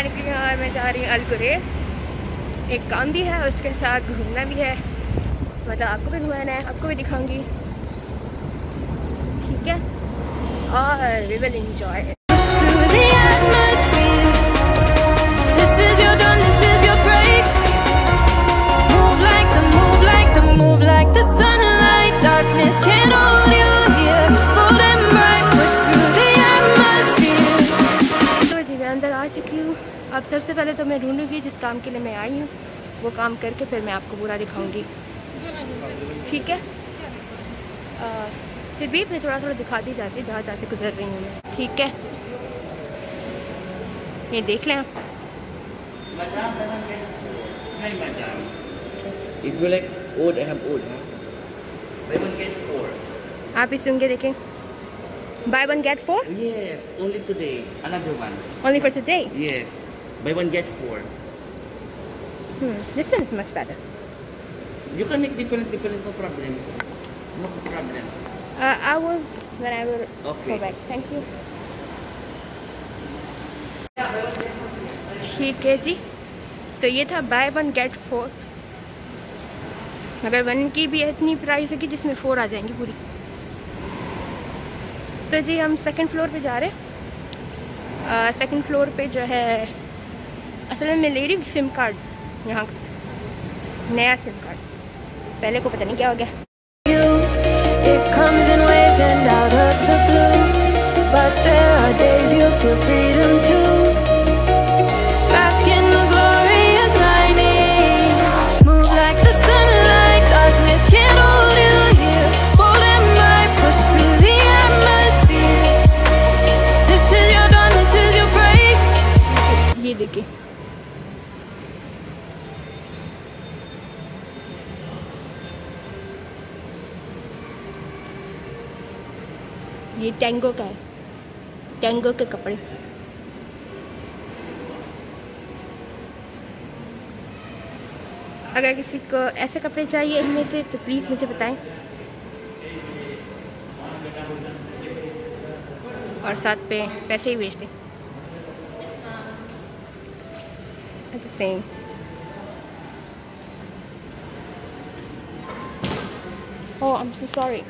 मैं निकली हूँ और मैं जा रही हूँ अल कुरैन। एक काम भी है और उसके साथ घूमना भी है, मतलब आपको भी घुमाना है, आपको भी दिखाऊंगी, ठीक है। और वी विल एंजॉय। अब सबसे पहले तो मैं ढूंढूंगी जिस काम के लिए मैं आई हूँ, वो काम करके फिर मैं आपको पूरा दिखाऊंगी, ठीक है। फिर भी मैं थोड़ा थोड़ा दिखाती जाती जहाँ जहाँ से गुजर रही हूँ मैं, ठीक है। ये देख लें आप। आप इस सुन के देखें। Buy one get four? Yes, only today. Another one. Only for today? Yes. Buy one get four. This one is much better. You can make different, no problem. No problem. I will when I will Okay. go back. Thank you. ठीक है जी, तो ये था buy one get four। अगर one की भी इतनी price है कि जिसमें 4 आ जाएंगी पूरी। तो जी हम सेकंड फ्लोर पे जा रहे हैं। सेकंड फ्लोर पे जो है असल में मैं ले रही हूँ सिम कार्ड, यहाँ नया सिम कार्ड, पहले को पता नहीं क्या हो गया। It comes in waves and out of the blue, but there are days you feel freedom too. Bask in the glorious lightning, move like the sunlight, darkness can't hold you here. Bold and bright, push through the atmosphere. This is your dawn, this is your break. ये देखिए, ये tango का है, tango के कपड़े। अगर किसी को ऐसे कपड़े चाहिए इनमें से तो प्लीज़ मुझे बताएं, और साथ पे पैसे ही भेज दें। Same oh I am so sorry.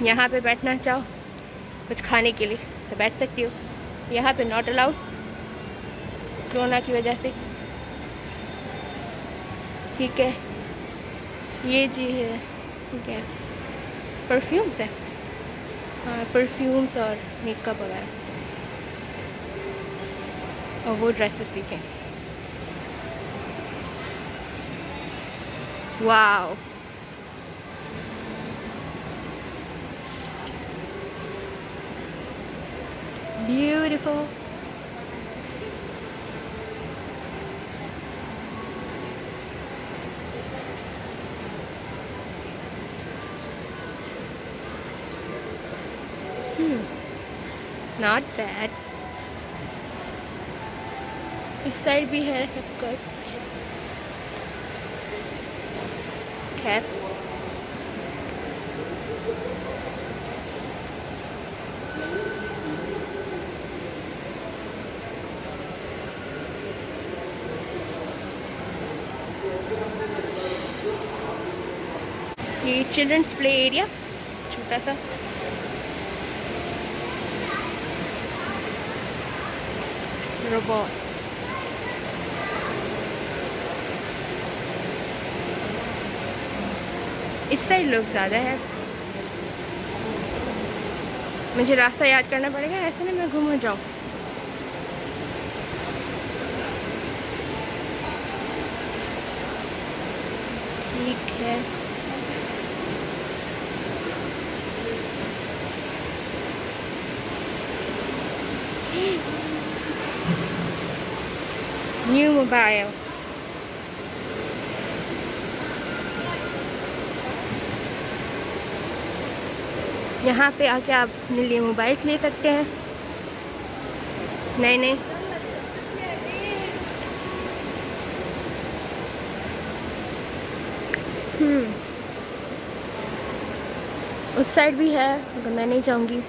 यहाँ पे बैठना चाहो कुछ खाने के लिए तो बैठ सकती हो, यहाँ पे नॉट अलाउड कोरोना की वजह से, ठीक है। ये जी है, ठीक है, परफ्यूम्स है, हाँ परफ्यूम्स और मेकअप वगैरह, और वो ड्रेसेस भी हैं। Wow, beautiful. Not bad. इस साइड भी है सब कुछ, खैर ये चिल्ड्रंस प्ले एरिया छोटा सा, रोबोट। इस साइड लोग ज़्यादा है, मुझे रास्ता याद करना पड़ेगा, ऐसे ना मैं गुम हो जाऊँ। ठीक है, न्यू मोबाइल, यहाँ पे आके आप अपने लिए मोबाइल ले सकते हैं नए नए। उस साइड भी है, अगर मैं नहीं जाऊँगी।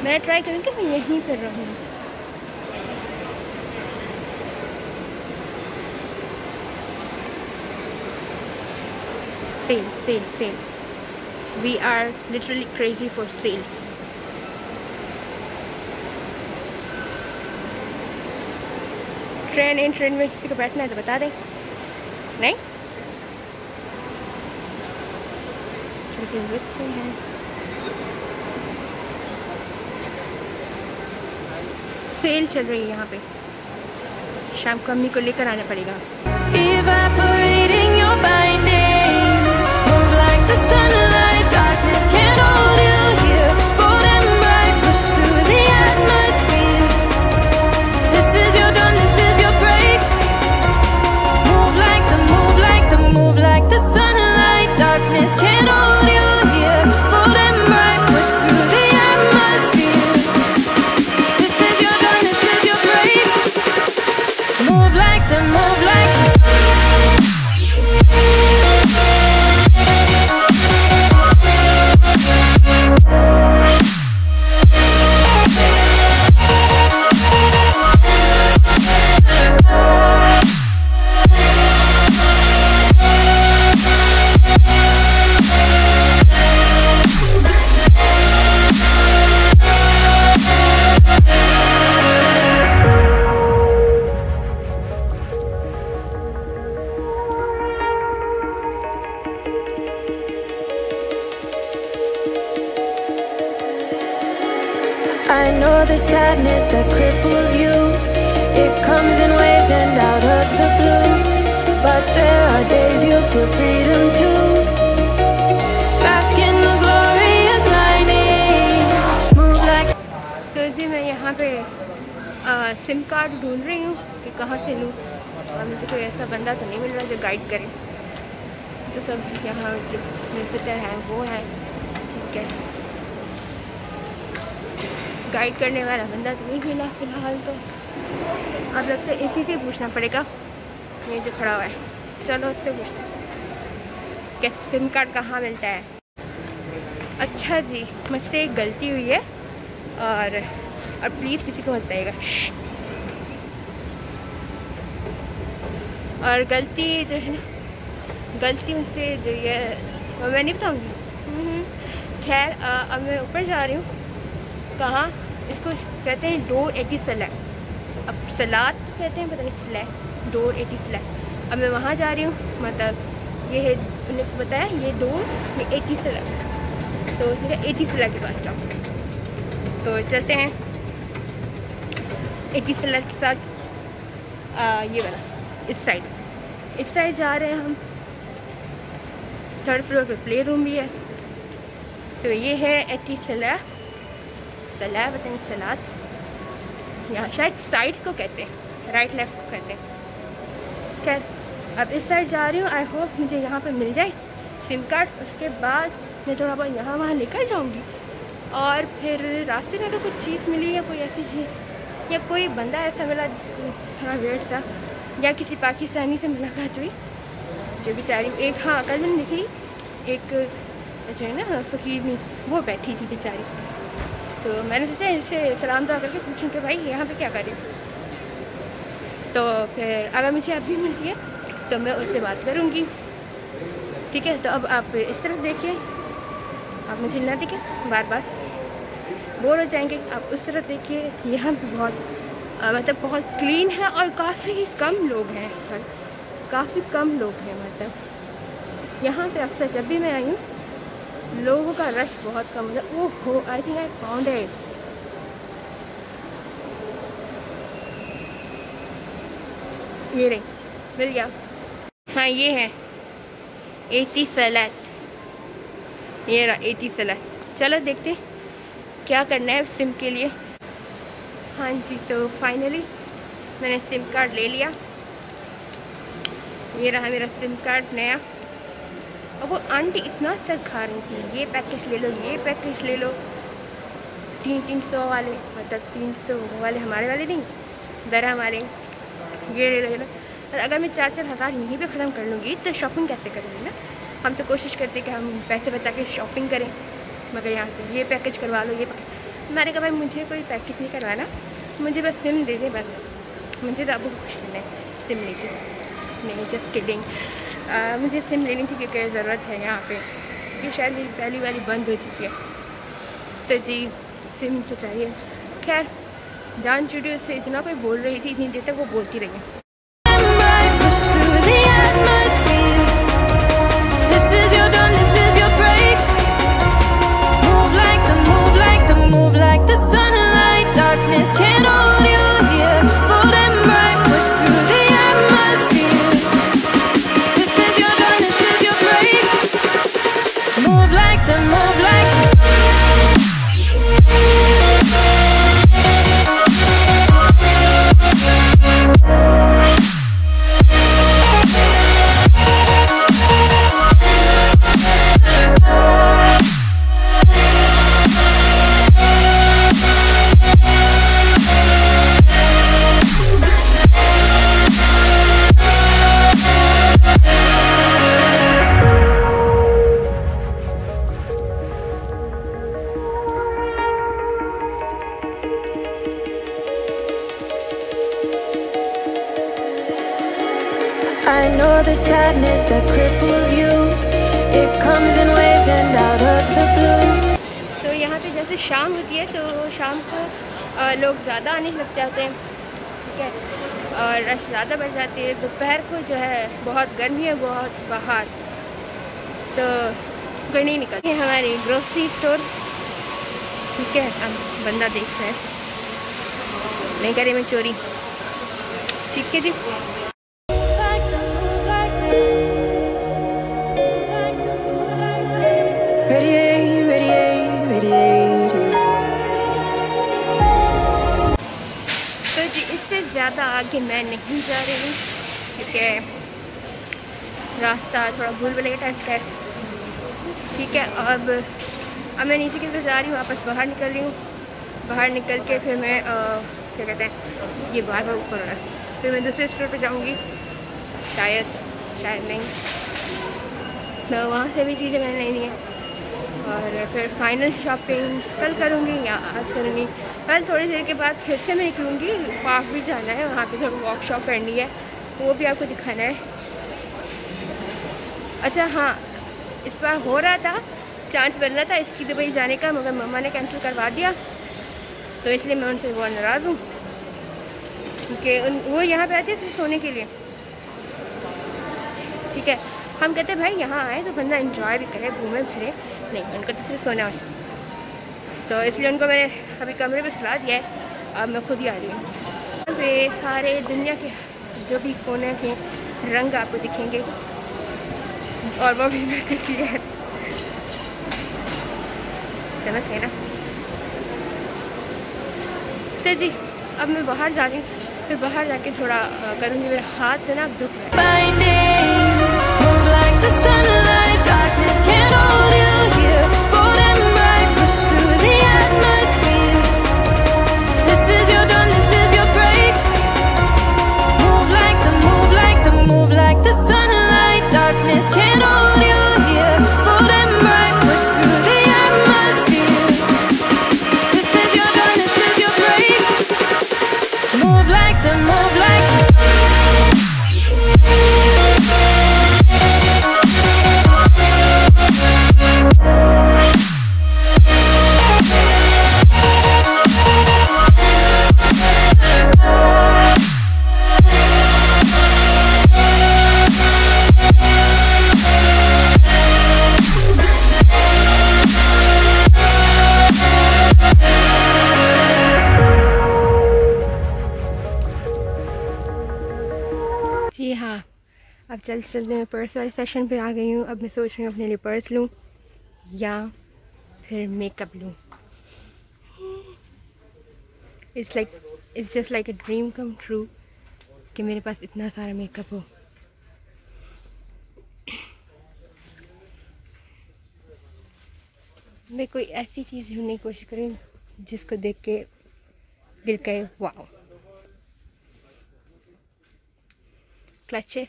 मैं ट्राई करूँगी, मैं यहीं पर रहूँ। Sale. We are literally crazy for sales. Train में किसी को बैठना है तो बता दें। नहीं बच्चे हैं। सेल चल रही है यहाँ पे, शाम को अम्मी को लेकर आना पड़ेगा। I know the sadness that cripples you. It comes in waves and out of the blue. But there are days you feel freedom too. Bask in the glorious lightning. Move like. तो जी मैं यहाँ पे SIM card ढूंढ रही हूँ कि कहाँ से लूँ, और मुझे कोई ऐसा बंदा तो नहीं मिल रहा जो गाइड करे। तो सब यहाँ जो विजिटर हैं वो है, ठीक है, गाइड करने वाला बंदा तो नहीं मिला फिलहाल। तो अब लगता है इसी से पूछना पड़ेगा, ये जो खड़ा हुआ है। चलो उससे पूछते हैं कि सिम कार्ड कहाँ मिलता है। अच्छा जी, मुझसे एक गलती हुई है और प्लीज़ किसी को मत बताइएगा। और गलती जो है ना, गलती उनसे जो ये मैं नहीं बताऊँगी। खैर अब मैं ऊपर जा रही हूँ। कहाँ इसको कहते हैं, डोर 80 स्लैब, अब सलाद कहते हैं, पता नहीं स्लैब, डोर 80 स्लैब। अब मैं वहाँ जा रही हूँ, मतलब ये है, उन्हें बताया ये डोर, ये 80 स्लैब, तो उसने कहा 80 स्लैब के पास जाओ। तो चलते हैं 80 स्लैब के साथ ये वाला इस साइड जा रहे हैं हम। 3rd फ्लोर पे प्ले रूम भी है। तो ये है 80 स्लैब, पता नहीं सलाद, यहाँ शायद साइड्स को कहते हैं, राइट लेफ्ट को कहते हैं। खैर अब इस साइड जा रही हूँ। आई होप मुझे यहाँ पे मिल जाए सिम कार्ड। उसके बाद मैं थोड़ा बहुत यहाँ वहाँ लेकर जाऊँगी, और फिर रास्ते में अगर कुछ चीज़ मिली या कोई ऐसी चीज़ या कोई बंदा ऐसा मिला जिसको थोड़ा वेट सा, या किसी पाकिस्तानी से मुलाकात हुई जो बेचारी, एक हाँ कल मैंने देखी एक जो है ना फ़कीरनी, वो बैठी थी बेचारी। तो मैंने सोचा इनसे सलाम दुआ करके पूछूं कि भाई यहाँ पे क्या कर रही हो। तो फिर अगर मुझे अभी मिलती है तो मैं उससे बात करूँगी, ठीक है। तो अब आप इस तरफ देखिए, आप मुझे ना दिखे, बार बार बोर हो जाएंगे। आप उस तरफ देखिए, यहाँ पे बहुत मतलब बहुत क्लीन है और काफ़ी कम लोग हैं। काफ़ी कम लोग हैं, मतलब यहाँ पे अक्सर जब भी मैं आई हूँ लोगों का रश बहुत कम है। ओहो, I think I found it. ये रही, मिल गया। हाँ ये है 80 स्लैब, ये रहा 80 स्लैब। चलो देखते क्या करना है सिम के लिए। हाँ जी, तो फाइनली मैंने सिम कार्ड ले लिया। ये रहा मेरा सिम कार्ड नया। और वो आंटी इतना सर खा रही थी, ये पैकेज ले लो, ये पैकेज ले लो, 300 वाले, मतलब 300 वाले हमारे वाले नहीं, दर हमारे, ये ले लो ये लो। अगर मैं 4-4 हज़ार यहीं पे ख़त्म कर लूँगी तो शॉपिंग कैसे करूँगी ना। हम तो कोशिश करते कि हम पैसे बचा के शॉपिंग करें, मगर यहाँ से ये पैकेज करवा लो, ये मैंने कहा भाई मुझे कोई प्रैक्टिस नहीं करवाना, मुझे बस सिम दे दे, बस मुझे तो आपको खुश करना है सिम लेके। नहीं जस्ट किडिंग, मुझे सिम लेनी थी क्योंकि ज़रूरत है यहाँ पे, कि शायद मेरी पहली वाली बंद हो चुकी है, तो जी सिम तो चाहिए। खैर जान स्टूडियो से इतना कोई बोल रही थी, इतनी देर तक वो बोलती रही है। I know the sadness that cripples you. It comes in waves and out of the blue. तो यहाँ पे जैसे शाम होती है तो शाम को लोग ज़्यादा आने लग जाते हैं, ठीक है, और रश ज़्यादा बढ़ जाती है। दोपहर को जो है बहुत गर्मी है, बहुत बाहर, तो कोई नहीं निकलती है। हमारी ग्रोसरी स्टोर, ठीक है, हम बंदा देख रहे हैं, नहीं करे मैं चोरी, ठीक है जी। ज़्यादा आगे मैं नहीं जा रही हूँ क्योंकि रास्ता थोड़ा भूल भुलैया टाइप का है, ठीक है। अब मैं नीचे की तरफ जा रही हूँ, वापस बाहर निकल रही हूँ। बाहर निकल के फिर मैं क्या कहते हैं, ये बार ऊपर हो रहा है, फिर मैं दूसरे स्टोर पे जाऊँगी, शायद नहीं, तो वहाँ से भी चीज़ें मैंने लेनी है, और फिर फाइनल शॉपिंग कल करूँगी या आज करूँगी। कल थोड़ी देर के बाद फिर से मैं निकलूँगी, पार्क भी जाना है, वहाँ पे थोड़ा वर्कशॉप करनी है, वो भी आपको दिखाना है। अच्छा हाँ, इस बार हो रहा था, चांस बन रहा था इसकी दुबई जाने का, मगर मम्मा ने कैंसिल करवा दिया, तो इसलिए मैं उनसे बहुत नाराज़ हूँ, क्योंकि वो यहाँ पे आते हैं सिर्फ सोने के लिए, ठीक है। हम कहते हैं भाई यहाँ आए तो बंदा एंजॉय भी करे, घूमे फिरे, नहीं उनको तो सिर्फ सोना है, तो इसलिए उनको मैंने अभी कमरे में सुला दिया है। अब मैं खुद ही आ रही हूँ। यहाँ पे सारे दुनिया के जो भी कोने के रंग आपको दिखेंगे, और वो भी दिखती है, समझ गए ना। तो जी अब मैं बाहर जा रही हूँ, फिर बाहर जाके थोड़ा करूँगी, मेरा हाथ है ना दुख रहा है। जी हाँ, अब चलते मैं पर्स वाले सेशन पे आ गई हूँ। अब मैं सोच रही हूँ अपने लिए पर्स लूँ या फिर मेकअप लूँ। It's just like a dream come true कि मेरे पास इतना सारा मेकअप हो। मैं कोई ऐसी चीज़ ढूंढने की कोशिश करूँ जिसको देख के दिल कहे wow. Clutches,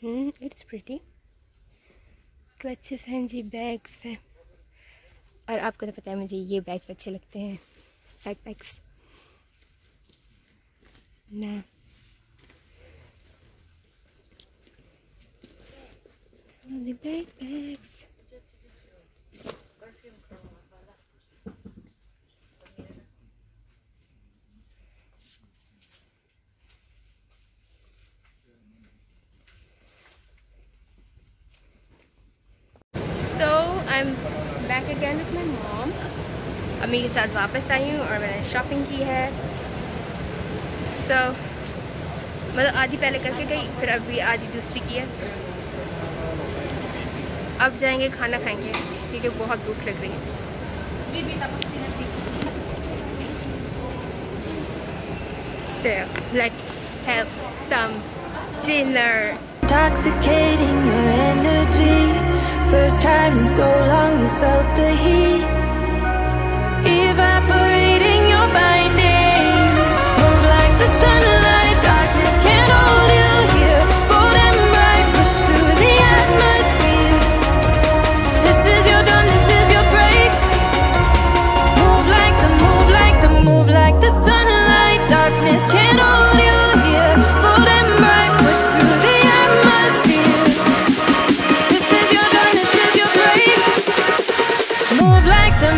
it's pretty. Clutches हैं जी, बैग्स हैं, और आपको तो पता है मुझे ये बैग्स अच्छे लगते हैं, बैग्स ना। Bags I'm back again with my mom. अम्मी के साथ वापस आई हूँ और मैंने शॉपिंग की है। मतलब आधी पहले करके गई, फिर अभी आधी दूसरी की है। अब जाएंगे खाना खाएंगे क्योंकि बहुत भूख लग रही है। So let's have some dinner. Intoxicating your energy. First time in so long you felt the heat evaporating your bindings. Move like the sunlight, darkness can't hold you here. Bold and bright, push through the atmosphere. This is your dawn, this is your break. Move like the sunlight, darkness can't hold you here. Bold and bright, push through the atmosphere. This is your dawn, this is your break. Move like the